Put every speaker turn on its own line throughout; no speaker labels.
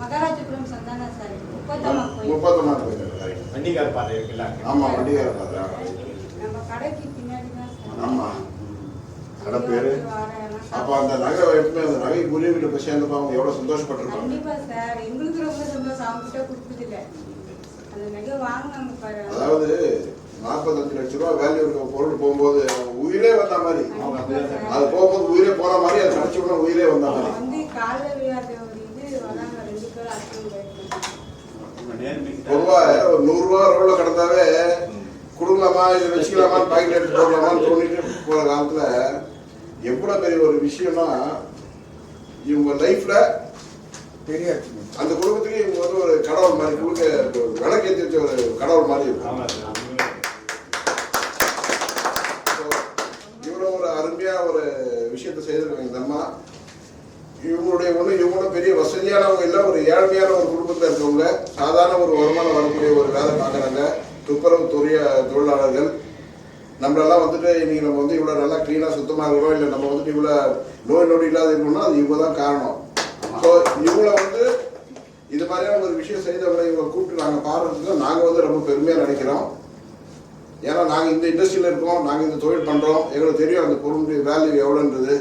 மகாராஜபுரம் சந்தான sir
30 வண்டிகார பாதை இருக்குல்ல. ஆமா, வண்டிகார பாதை.
நம்ம கடைக்கு பின்னாடி தான் சார்.
ஆமா, கடை பேரு. அப்ப அந்த நகை எப்பவுமே அந்த நகை குருவிட்ட போய் சேர்ந்தப்ப அவங்க எவ்வளவு சந்தோஷப்பட்டிருப்பாங்க.
கண்டிப்பா சார், எங்களுக்கு ரொம்ப சந்தோஷம். அவங்க கிட்ட கொடுத்தது இல்ல, அந்த நகை வாங்கினாங்க பாரு.
அதாவது 45 லட்சம் ரூபாய் வேல்யூ இருக்க பொருள் போகும்போது உயிரே வந்த மாதிரி, அது போகும்போது உயிரே போன மாதிரி, அது கிடைச்ச உடனே உயிரே வந்த மாதிரி.
வந்து கால வியாதி ஒரு இது வராங்க, 2 பேர் ஆக்சிடென்ட்
பொதுவா ஒரு 100 ரூபா ரோட்ல கிடந்தாவே கொடுக்கலாமா இதை வச்சுக்கலாமான்னு பாக்கெட் எடுத்து போடலாமான்னு தோணிட்டு போற காலத்துல எவ்வளவு பெரிய ஒரு விஷயம்னா இவங்க லைஃப்ல பெரிய அந்த குடும்பத்துக்கு இவங்க வந்து ஒரு கடவுள் மாதிரி கொடுக்க விளக்கேற்றி வச்ச ஒரு கடவுள் மாதிரி இருக்கும். இவ்வளவு ஒரு அருமையா ஒரு விஷயத்த செய்திருக்காங்க இந்த அம்மா. இவங்களுடைய இவங்களும் பெரிய வசதியானவங்க இல்லை, ஒரு ஏழ்மையான ஒரு குடும்பத்தில் இருக்கவங்க, சாதாரண ஒரு வருமானம் வரக்கூடிய ஒரு வேலை பார்க்குறாங்க, துப்புரவு தொழிலாளர்கள். நம்மளெல்லாம் வந்துட்டு இன்னைக்கு நம்ம வந்து இவ்வளோ நல்லா க்ளீனாக சுத்தமாக இருக்கிறோம், இல்லை நம்ம வந்துட்டு இவ்வளோ நோய் நொடி இல்லாத இருக்கணும்னா அது இவங்க தான் காரணம். ஸோ இவங்களை வந்து இது மாதிரியான ஒரு விஷயம் செய்தவங்களை இவங்களை கூப்பிட்டு நாங்கள் பாடுறதுக்கு நாங்கள் வந்து ரொம்ப பெருமையாக நினைக்கிறோம். ஏன்னா நாங்கள் இந்த இண்டஸ்ட்ரியில் இருக்கோம், நாங்கள் இந்த தொழில் பண்ணுறோம், எங்களுக்கு தெரியும் அந்த பொருளுடைய வேல்யூ எவ்வளோன்றது.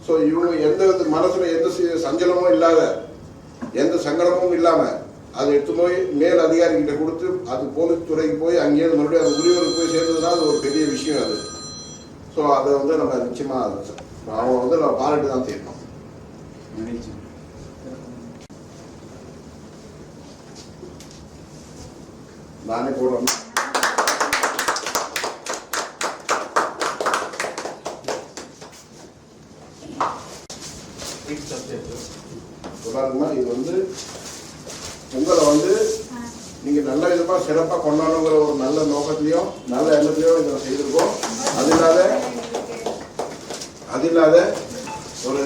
ஸோ இவங்க எந்த மனசில் எந்த சஞ்சலமும் இல்லாத, எந்த சங்கடமும் இல்லாமல் அதை எடுத்து போய் மேல் அதிகாரிகிட்ட கொடுத்து அது போலீஸ் துறைக்கு போய் அங்கேயிருந்து மறுபடியும் அது உரியவருக்கு போய் சேர்ந்ததுனா அது ஒரு பெரிய விஷயம் அது. ஸோ அதை வந்து நம்ம நிச்சயமாக அவங்க வந்து நம்ம பாராட்டு தான் தீரணும். நானே போடுறேன். இது வந்து உங்களை வந்து நீங்க நல்ல விதமா சிறப்பாக கொண்டாடுங்கிற ஒரு நல்ல நோக்கத்திலையும் நல்ல எண்ணத்திலையும் இதை செய்திருக்கோம். அது இல்லாத ஒரு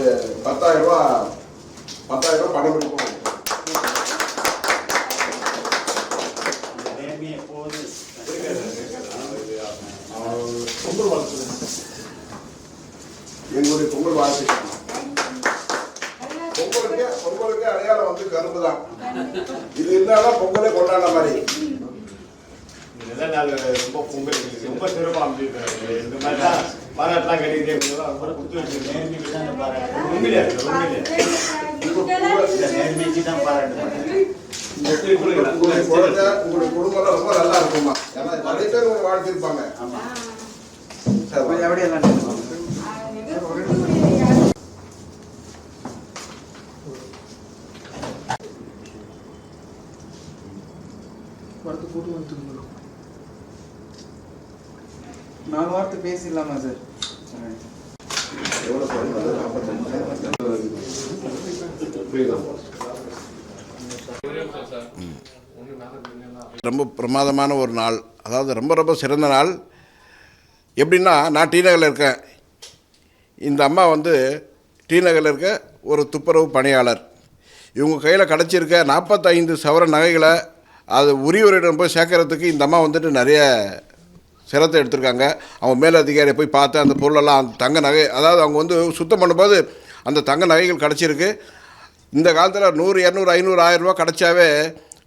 10,000 ரூபாய் பணம் கொடுப்போம். எங்களுடைய பொங்கல் வாழ்த்து. பொங்கலுக்கு அடையாளம் வந்து கரும்பு தான். இது இருந்தாலும் பொங்கலே கொண்டாட மாதிரி. ரொம்ப பொங்கல் ரொம்ப சிறப்பாக அமைச்சிருக்காங்க. இந்த மாதிரி தான் பாராட்டெல்லாம் கிடைக்குது. உங்களுடைய குடும்பம் ரொம்ப நல்லா இருக்குமா? ஏன்னா நிறைய பேர் உங்களை வாழ்த்திருப்பாங்க.
நாலு வார்த்தை பேசிடலாமா சார்?
ரொம்ப பிரமாதமான ஒரு நாள், அதாவது ரொம்ப ரொம்ப சிறந்த நாள். எப்படின்னா நான் டி நகரில் இருக்கேன். இந்த அம்மா வந்து டி நகரில் இருக்க ஒரு துப்புரவு பணியாளர். இவங்க கையில் கிடச்சிருக்க 45 சவர நகைகளை அது உரியவரிடம் போய் சேர்க்கறதுக்கு இந்த அம்மா வந்துட்டு நிறைய சிரத்தை எடுத்திருக்காங்க. அவங்க மேலதிகாரியை போய் பார்த்து அந்த பொருளெல்லாம் அந்த தங்க நகை, அதாவது அவங்க வந்து சுத்தம் பண்ணும்போது அந்த தங்க நகைகள் கிடச்சிருக்கு. இந்த காலத்தில் 100, 200, 500, 1000 ரூபா கிடச்சாவே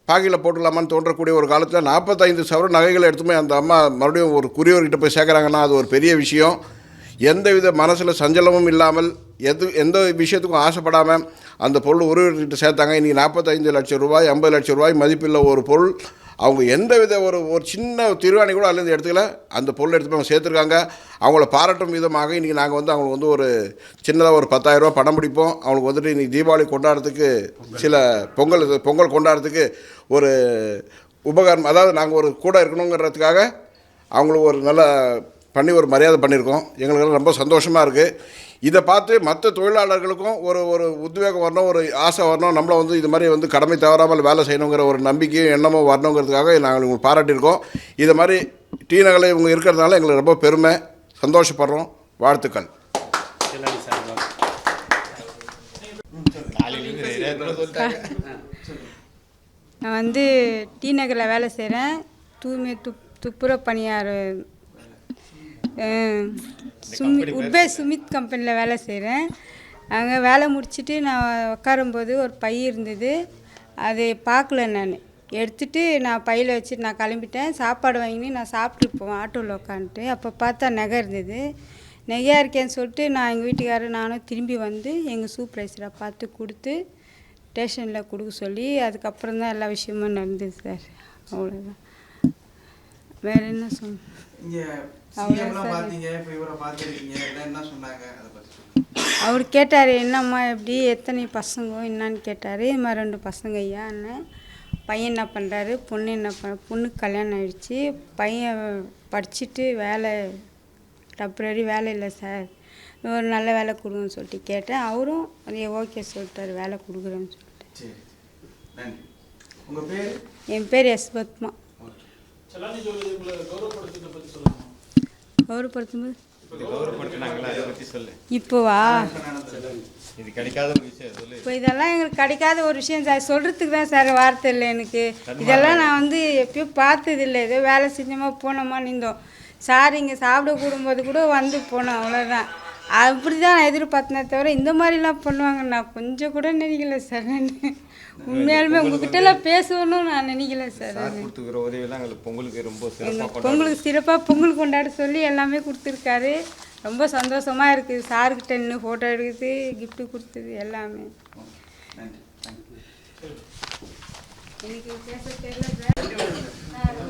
பாக்கியில் போட்டுடலாமான்னு தோன்றக்கூடிய ஒரு காலத்தில் 45 சவர நகைகளை எடுத்துமே அந்த அம்மா மறுபடியும் ஒரு குறியவர்கிட்ட போய் சேர்க்குறாங்கன்னா அது ஒரு பெரிய விஷயம். எந்தவித மனசில் சஞ்சலமும் இல்லாமல் எந்த விஷயத்துக்கும் ஆசைப்படாமல் அந்த பொருள் உறவினர்கிட்ட சேர்த்தாங்க. இன்றைக்கி 45 லட்சம் ரூபாய் 50 லட்சம் ரூபாய் மதிப்பில்ல ஒரு பொருள். அவங்க எந்தவித ஒரு சின்ன திருவாணி கூட அதுலேருந்து எடுத்துக்கல, அந்த பொருள் எடுத்து அவங்க சேர்த்துருக்காங்க. அவங்கள பாராட்டும் விதமாக இன்றைக்கி நாங்கள் வந்து அவங்களுக்கு வந்து ஒரு சின்னதாக ஒரு 10,000 ரூபா பணம் பிடிப்போம். அவங்களுக்கு வந்துட்டு இன்றைக்கி தீபாவளி கொண்டாடுறதுக்கு சில பொங்கல் கொண்டாடுறதுக்கு ஒரு உபகரணம், அதாவது நாங்கள் ஒரு கூட இருக்கணுங்கிறதுக்காக அவங்களுக்கு ஒரு நல்ல பண்ணி ஒரு மரியாதை பண்ணியிருக்கோம். எங்களுக்கு ரொம்ப சந்தோஷமாக இருக்குது. இதை பார்த்து மற்ற தொழிலாளர்களுக்கும் ஒரு ஒரு உத்வேகம் வரணும், ஒரு ஆசை வரணும், நம்மளை வந்து இது மாதிரி வந்து கடமை தவறாமல் வேலை செய்யணுங்கிற ஒரு நம்பிக்கையும் எண்ணமும் வரணுங்கிறதுக்காக நாங்கள் உங்களுக்கு பாராட்டியிருக்கோம். இது மாதிரி டி நகரில் இவங்க இருக்கிறதுனால எங்களுக்கு ரொம்ப பெருமை, சந்தோஷப்படுறோம். வாழ்த்துக்கள்.
நான் வந்து டி நகரில் வேலை செய்கிறேன். துப்புரவு பணியார் சுமித் கம்பெனியில் வேலை செய்கிறேன். அங்கே வேலை முடிச்சுட்டு நான் உட்காரும்போது ஒரு பை இருந்தது, அதை பார்க்கல. நான் எடுத்துகிட்டு நான் பையில் வச்சுட்டு நான் கிளம்பிட்டேன். சாப்பாடு வாங்கி நான் சாப்பிட்டு போவேன் ஆட்டோவில் உட்காந்துட்டு. அப்போ பார்த்தா நகை இருந்தது. நகையாக இருக்கேன்னு சொல்லிட்டு நான் எங்கள் வீட்டுக்காரர் நானும் திரும்பி வந்து எங்கள் சூப்பர்வைசரை பார்த்து கொடுத்து ஸ்டேஷனில் கொடுக்க சொல்லி அதுக்கப்புறம் தான் எல்லா விஷயமும் நடந்தது சார். அவ்வளோதான், வேறு என்ன சொன்ன. அவர் கேட்டார், என்னம்மா எப்படி எத்தனை பசங்க என்னான்னு கேட்டார். இது மாதிரி 2 பசங்க ஐயா அண்ணன். பையன் என்ன பண்ணுறாரு, பொண்ணு என்ன பொண்ணுக்கு கல்யாணம் ஆகிடுச்சி. பையன் படிச்சுட்டு வேலை டெம்பரரி வேலை இல்லை சார், ஒரு நல்ல வேலை கொடுங்கன்னு சொல்லிட்டு கேட்டேன். அவரும் அதே ஓகே சொல்லிட்டார், வேலை கொடுக்குறேன்னு சொல்லிட்டு. என் பேர் எஸ் பத்மா. கௌரவப்படுத்தும்போது இப்போவா இப்போ இதெல்லாம் எங்களுக்கு கிடைக்காத ஒரு விஷயம் சார். சொல்கிறதுக்கு தான் சார் வார்த்தை இல்லை எனக்கு. இதெல்லாம் நான் வந்து எப்பயும் பார்த்ததில்லை. ஏதோ வேலை செஞ்சோமா போனோமா நின்றோம். சார் இங்கே சாப்பிட கூடும்போது கூட வந்து போனோம், அவ்வளோதான். அப்படி தான் நான் எதிர்பார்த்தனே தவிர இந்த மாதிரிலாம் பண்ணுவாங்க நான் கொஞ்சம் கூட நினைக்கல சார். நான் உண்மையாலுமே உங்ககிட்டலாம் பேசணும்னு நான் நினைக்கல சார். பொங்கலுக்கு சிறப்பாக பொங்கல் கொண்டாட சொல்லி எல்லாமே கொடுத்துருக்காரு. ரொம்ப சந்தோஷமாக இருக்குது. சார்கிட்ட நின்று ஃபோட்டோ எடுக்குது, கிஃப்ட்டு கொடுத்தது எல்லாமே. எனக்கு பேச தெரியல சார்.